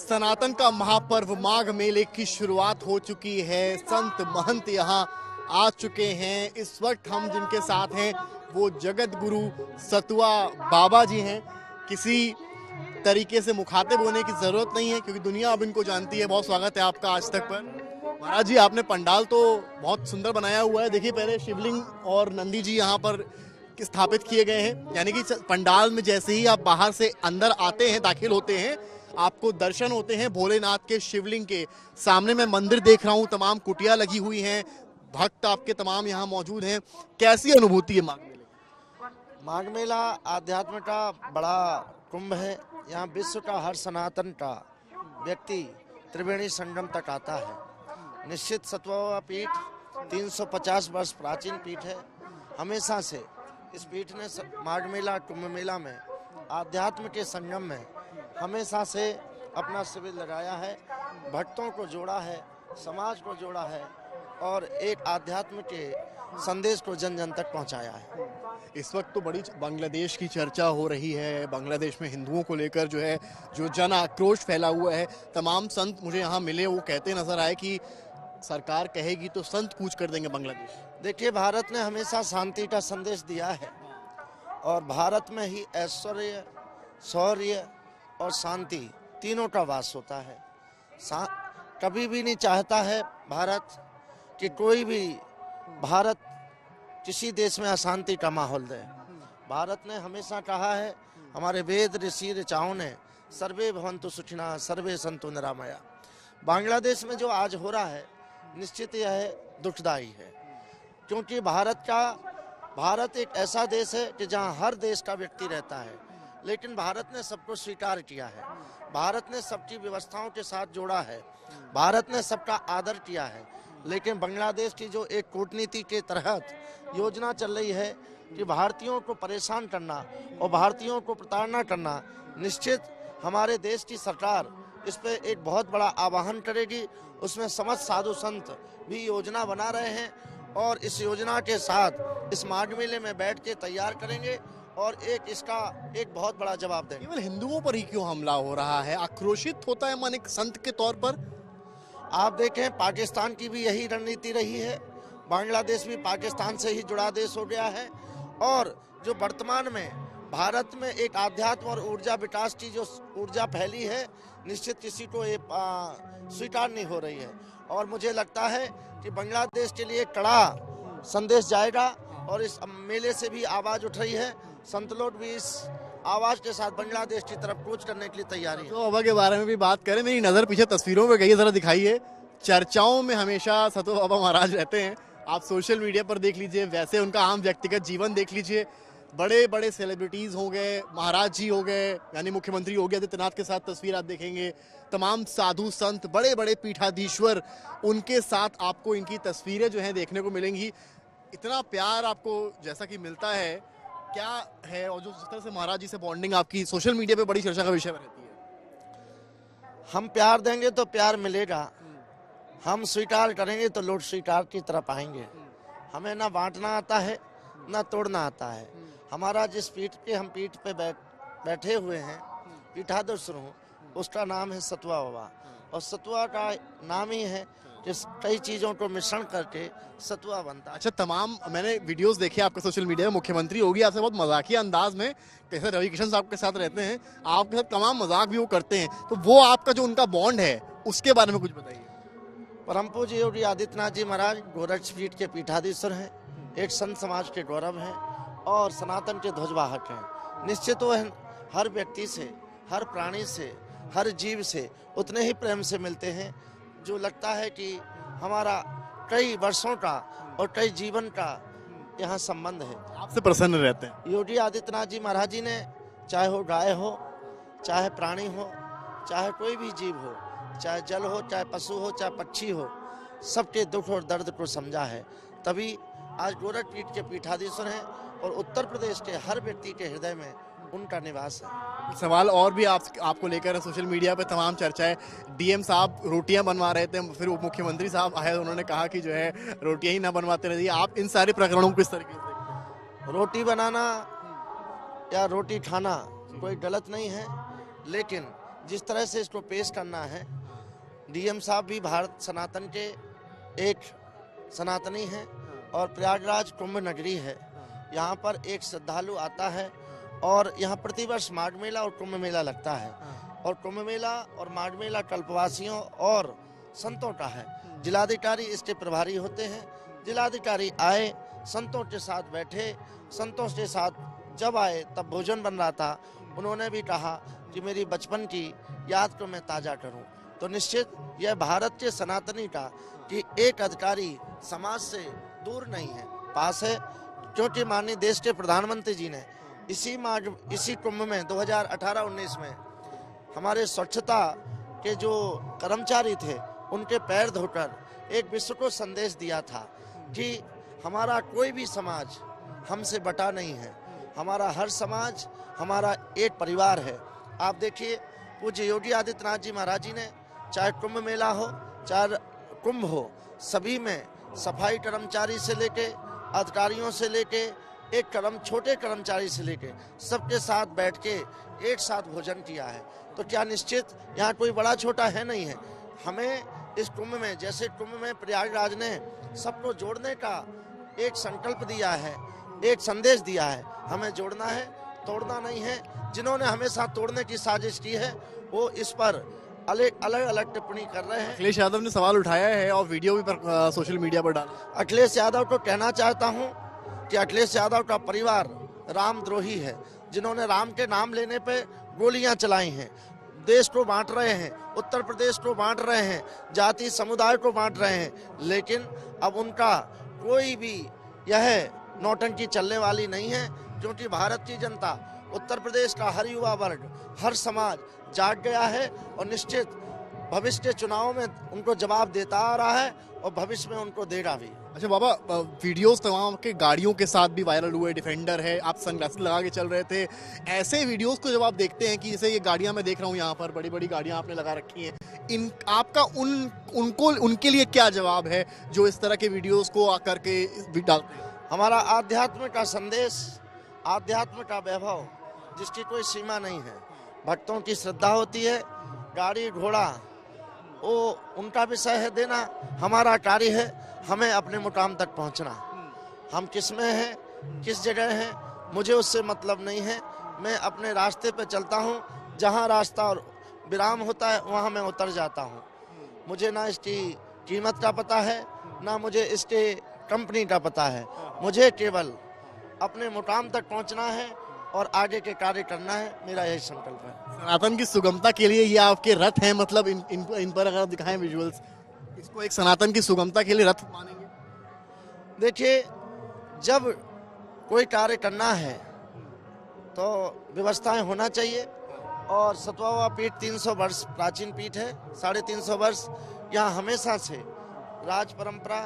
सनातन का महापर्व माघ मेले की शुरुआत हो चुकी है। संत महंत यहाँ आ चुके हैं। इस वक्त हम जिनके साथ हैं वो जगत गुरु सतुआ बाबा जी हैं। किसी तरीके से मुखातिब होने की जरूरत नहीं है क्योंकि दुनिया अब इनको जानती है। बहुत स्वागत है आपका आज तक पर। महाराज जी, आपने पंडाल तो बहुत सुंदर बनाया हुआ है। देखिए, पहले शिवलिंग और नंदी जी यहाँ पर स्थापित किए गए हैं, यानी कि पंडाल में जैसे ही आप बाहर से अंदर आते हैं, दाखिल होते हैं, आपको दर्शन होते हैं भोलेनाथ के शिवलिंग के। सामने मैं मंदिर देख रहा हूँ, तमाम कुटिया लगी हुई हैं, भक्त आपके तमाम यहाँ मौजूद हैं। कैसी अनुभूति है माघ मेले? माघ मेला आध्यात्म का बड़ा कुंभ है। यहाँ विश्व का हर सनातन का व्यक्ति त्रिवेणी संगम तक आता है। निश्चित सतवा पीठ 350 वर्ष प्राचीन पीठ है। हमेशा से इस पीठ ने माघ मेला कुंभ मेला में आध्यात्म के संगम में हमेशा से अपना शिविर लगाया है, भक्तों को जोड़ा है, समाज को जोड़ा है और एक आध्यात्म के संदेश को जन जन तक पहुंचाया है। इस वक्त तो बड़ी बांग्लादेश की चर्चा हो रही है। बांग्लादेश में हिंदुओं को लेकर जो जन आक्रोश फैला हुआ है। तमाम संत मुझे यहाँ मिले, वो कहते नजर आए कि सरकार कहेगी तो संत कूच कर देंगे बांग्लादेश। देखिए, भारत ने हमेशा शांति का संदेश दिया है और भारत में ही ऐश्वर्य, शौर्य और शांति तीनों का वास होता है। कभी भी नहीं चाहता है भारत कि कोई भी भारत किसी देश में अशांति का माहौल दे। भारत ने हमेशा कहा है, हमारे वेद ऋषि ऋचाओं ने, सर्वे भवन्तु सुखिनः सर्वे सन्तु निरामया। बांग्लादेश में जो आज हो रहा है, निश्चित यह दुखदायी है, क्योंकि भारत एक ऐसा देश है कि जहां हर देश का व्यक्ति रहता है, लेकिन भारत ने सबको स्वीकार किया है। भारत ने सबकी व्यवस्थाओं के साथ जोड़ा है। भारत ने सबका आदर किया है। लेकिन बांग्लादेश की जो एक कूटनीति के तहत योजना चल रही है कि भारतीयों को परेशान करना और भारतीयों को प्रताड़ना करना, निश्चित हमारे देश की सरकार इस पे एक बहुत बड़ा आह्वान करेगी। उसमें समस्त साधु संत भी योजना बना रहे हैं और इस योजना के साथ इस माघ मेले में बैठ के तैयार करेंगे और इसका एक बहुत बड़ा जवाब देंगे। केवल हिंदुओं पर ही क्यों हमला हो रहा है? आक्रोशित होता है मन एक संत के तौर पर। आप देखें, पाकिस्तान की भी यही रणनीति रही है। बांग्लादेश भी पाकिस्तान से ही जुड़ा देश हो गया है और जो वर्तमान में भारत में एक आध्यात्म और ऊर्जा विकास की जो ऊर्जा फैली है, निश्चित किसी को स्वीकार नहीं हो रही है। और मुझे लगता है कि बांग्लादेश के लिए कड़ा संदेश जाएगा और इस मेले से भी आवाज उठ रही है। संत लोग भी इस आवाज के साथ बांग्लादेश की तरफ कूच करने के लिए तैयारी है। तो बाबा के बारे में भी बात करें, मेरी नजर पीछे तस्वीरों में गई, जरा दिखाइए। चर्चाओं में हमेशा सतो बाबा महाराज रहते हैं। आप सोशल मीडिया पर देख लीजिए, वैसे उनका आम व्यक्तिगत जीवन देख लीजिए। बड़े बड़े सेलिब्रिटीज हो गए, महाराज जी हो गए, यानी मुख्यमंत्री योगी आदित्यनाथ के साथ तस्वीर आप देखेंगे। तमाम साधु संत, बड़े बड़े पीठाधीश्वर, उनके साथ आपको इनकी तस्वीरें जो हैं देखने को मिलेंगी। इतना प्यार आपको जैसा कि मिलता है, क्या है? और जो जिस तरह से महाराज जी से बॉन्डिंग आपकी सोशल मीडिया पे बड़ी चर्चा का विषय रहती है। हम प्यार देंगे तो प्यार मिलेगा, हम स्वीकार करेंगे तो लोग स्वीकार की तरफ आएंगे। हमें ना बांटना आता है ना तोड़ना आता है। हमारा जिस पीठ पे हम पीठ पे बैठे हुए हैं, पीठाधीश्वर हूँ, उसका नाम है सतुआ बाबा। और सतुआ का नाम ही है कि कई चीज़ों को मिश्रण करके सतुआ बनता है। अच्छा, तमाम मैंने वीडियोस देखे आपके सोशल मीडिया में, मुख्यमंत्री योगी आपसे बहुत मजाकिया अंदाज में, जैसे रवि किशन साहब के साथ रहते हैं, आपके साथ तमाम मजाक भी वो करते हैं। तो वो आपका जो उनका बॉन्ड है, उसके बारे में कुछ बताइए। परम पूज्य योगी आदित्यनाथ जी महाराज गोरक्ष पीठ के पीठाधीश्वर हैं, एक संत समाज के गौरव हैं और सनातन के ध्वजवाहक हैं। निश्चित वो हर व्यक्ति से, हर प्राणी से, हर जीव से उतने ही प्रेम से मिलते हैं जो लगता है कि हमारा कई वर्षों का और कई जीवन का यहाँ संबंध है। आपसे प्रसन्न रहते हैं। योगी आदित्यनाथ जी महाराज जी ने, चाहे वो गाय हो, चाहे प्राणी हो, चाहे कोई भी जीव हो, चाहे जल हो, चाहे पशु हो, चाहे पक्षी हो, सबके दुख और दर्द को समझा है। तभी आज गोरख पीठ के पीठाधीश्वर हैं और उत्तर प्रदेश के हर व्यक्ति के हृदय में उनका निवास है। सवाल और भी आपको लेकर सोशल मीडिया पे तमाम चर्चाएं। डीएम साहब रोटियां बनवा रहे थे, फिर उप मुख्यमंत्री साहब आए, उन्होंने कहा कि जो है रोटियां ही ना बनवाते रहिए। आप इन सारे प्रकरणों को किस तरीके से देखते हैं? रोटी बनाना या रोटी खाना कोई गलत नहीं है, लेकिन जिस तरह से इसको पेश करना है, डीएम साहब भी भारत सनातन के एक सनातनी हैं और प्रयागराज कुंभ नगरी है। यहाँ पर एक श्रद्धालु आता है और यहाँ प्रतिवर्ष माघ मेला और कुंभ मेला लगता है और कुंभ मेला और माघ मेला कल्पवासियों और संतों का है। जिलाधिकारी इसके प्रभारी होते हैं। जिलाधिकारी आए, संतों के साथ बैठे, संतों के साथ जब आए तब भोजन बन रहा था। उन्होंने भी कहा कि मेरी बचपन की याद को मैं ताज़ा करूं। तो निश्चित यह भारत के सनातनी का कि एक अधिकारी समाज से दूर नहीं है, पास है, क्योंकि माननीय देश के प्रधानमंत्री जी ने इसी कुंभ में 2018-19 में हमारे स्वच्छता के जो कर्मचारी थे उनके पैर धोकर एक विश्व को संदेश दिया था कि हमारा कोई भी समाज हमसे बटा नहीं है, हमारा हर समाज हमारा एक परिवार है। आप देखिए पूज्य योगी आदित्यनाथ जी महाराज जी ने चाहे कुंभ मेला हो चाहे कुंभ हो, सभी में सफाई कर्मचारी से लेके अधिकारियों से लेके छोटे कर्मचारी से लेके सबके साथ बैठ के एक साथ भोजन किया है। तो क्या निश्चित यहाँ कोई बड़ा छोटा है नहीं है। हमें इस कुंभ में, जैसे कुंभ में प्रयागराज ने सबको जोड़ने का एक संकल्प दिया है, एक संदेश दिया है, हमें जोड़ना है, तोड़ना नहीं है। जिन्होंने हमेशा तोड़ने की साजिश की है वो इस पर अलग अलग टिप्पणी कर रहे हैं। अखिलेश यादव ने सवाल उठाया है और वीडियो भी पर सोशल मीडिया पर डाला। अखिलेश यादव को कहना चाहता हूं कि अखिलेश यादव का परिवार रामद्रोही है, जिन्होंने राम के नाम लेने पे गोलियां चलाई हैं, देश को बांट रहे हैं, उत्तर प्रदेश को बांट रहे हैं, जाति समुदाय को बांट रहे हैं। लेकिन अब उनका कोई भी यह नौटंकी चलने वाली नहीं है, क्योंकि भारत की जनता, उत्तर प्रदेश का हर युवा वर्ग, हर समाज जाग गया है और निश्चित भविष्य के चुनाव में उनको जवाब देता आ रहा है और भविष्य में उनको देगा भी। अच्छा बाबा, वीडियोस तमाम के गाड़ियों के साथ भी वायरल हुए, डिफेंडर है, आप सनग्लासेस लगा के चल रहे थे। ऐसे वीडियोस को जब आप देखते हैं कि जैसे ये गाड़ियां मैं देख रहा हूँ यहाँ पर, बड़ी बड़ी गाड़ियां आपने लगा रखी हैं, आपका उनके लिए क्या जवाब है जो इस तरह के वीडियोस को आकर के डालते हैं? हमारा आध्यात्म का संदेश, आध्यात्म का वैभव जिसकी कोई सीमा नहीं है, भक्तों की श्रद्धा होती है, गाड़ी घोड़ा वो उनका विषय है देना, हमारा कार्य है हमें अपने मुकाम तक पहुंचना। हम किस में हैं, किस जगह हैं, मुझे उससे मतलब नहीं है। मैं अपने रास्ते पे चलता हूं, जहां रास्ता और विराम होता है वहां मैं उतर जाता हूं। मुझे ना इसकी कीमत का पता है, ना मुझे इसके कंपनी का पता है। मुझे केवल अपने मुकाम तक पहुंचना है और आगे के कार्य करना है, मेरा यही संकल्प है। सनातन की सुगमता के लिए ये आपके रथ हैं, मतलब इन पर अगर दिखाएं विजुअल्स, इसको एक सनातन की सुगमता के लिए रथ मानेंगे? देखिए, जब कोई कार्य करना है तो व्यवस्थाएं होना चाहिए और सतवावा पीठ 300 वर्ष प्राचीन पीठ है, 350 वर्ष यहाँ हमेशा से राज परंपरा,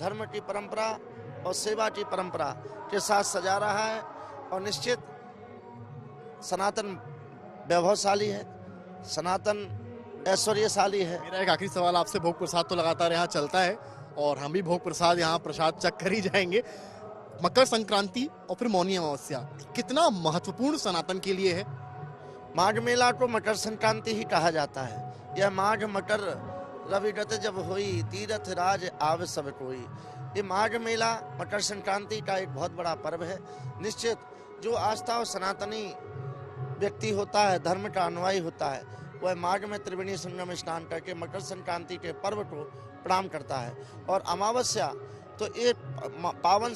धर्म की परंपरा और सेवा की परंपरा के साथ सजा रहा है और निश्चित सनातन वैभवशाली है, सनातन ऐश्वर्यशाली है। मेरा एक आखिरी सवाल आपसे, भोग प्रसाद तो लगातार यहाँ चलता है और हम भी भोग प्रसाद यहाँ प्रसाद चख कर ही जाएंगे। मकर संक्रांति और फिर मौनी अमावस्या कितना महत्वपूर्ण सनातन के लिए है? माघ मेला को मकर संक्रांति ही कहा जाता है। यह माघ मकर रविगत जब होई, तीरथ राज आव सब कोई। ये माघ मेला मकर संक्रांति का एक बहुत बड़ा पर्व है। निश्चित जो आस्था और सनातनी व्यक्ति होता है, धर्म का अनुयायी होता है, वह माघ में त्रिवेणी संगम स्नान करके मकर संक्रांति के पर्व को प्रणाम करता है। और अमावस्या तो एक पावन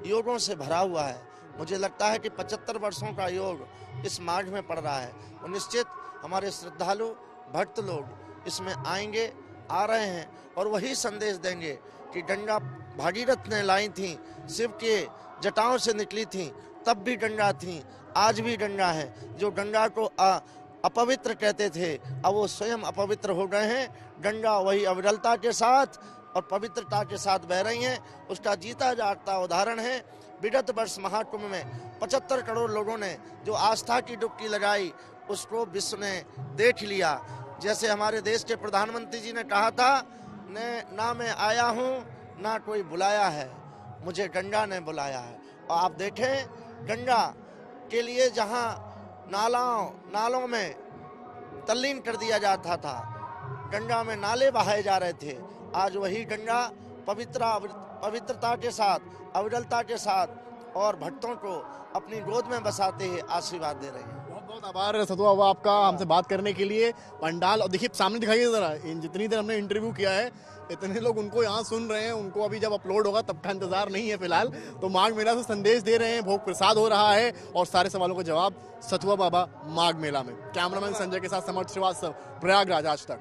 योगों से भरा हुआ है। मुझे लगता है कि 75 वर्षों का योग इस माघ में पड़ रहा है और निश्चित हमारे श्रद्धालु भक्त लोग इसमें आएंगे, आ रहे हैं और वही संदेश देंगे कि गंगा भागीरथ ने लाई थी, शिव के जटाओं से निकली थी, तब भी गंगा थी, आज भी गंगा है। जो गंगा को अपवित्र कहते थे, अब वो स्वयं अपवित्र हो गए हैं। गंगा वही अविरलता के साथ और पवित्रता के साथ बह रही हैं। उसका जीता जागता उदाहरण है विगत वर्ष महाकुंभ में 75 करोड़ लोगों ने जो आस्था की डुबकी लगाई, उसको विश्व ने देख लिया। जैसे हमारे देश के प्रधानमंत्री जी ने कहा था, ना मैं आया हूँ ना कोई बुलाया है, मुझे गंगा ने बुलाया है। और आप देखें, गंगा के लिए जहाँ नालों में तल्लीन कर दिया जाता था। गंगा में नाले बहाए जा रहे थे, आज वही गंगा पवित्रता के साथ, अविरलता के साथ और भक्तों को अपनी गोद में बसाते हुए आशीर्वाद दे रहे हैं। बहुत बहुत आभार सतुआ बाबा आपका हमसे बात करने के लिए। पंडाल और देखिए सामने दिखाइए जरा, जितनी देर हमने इंटरव्यू किया है इतने लोग उनको यहाँ सुन रहे हैं, उनको अभी जब अपलोड होगा तब का इंतजार नहीं है फिलहाल। तो माघ मेला से संदेश दे रहे हैं, भोग प्रसाद हो रहा है और सारे सवालों का जवाब सतुआ बाबा माघ मेला में। कैमरामैन संजय के साथ समर्थ श्रीवास्तव, प्रयागराज आज तक।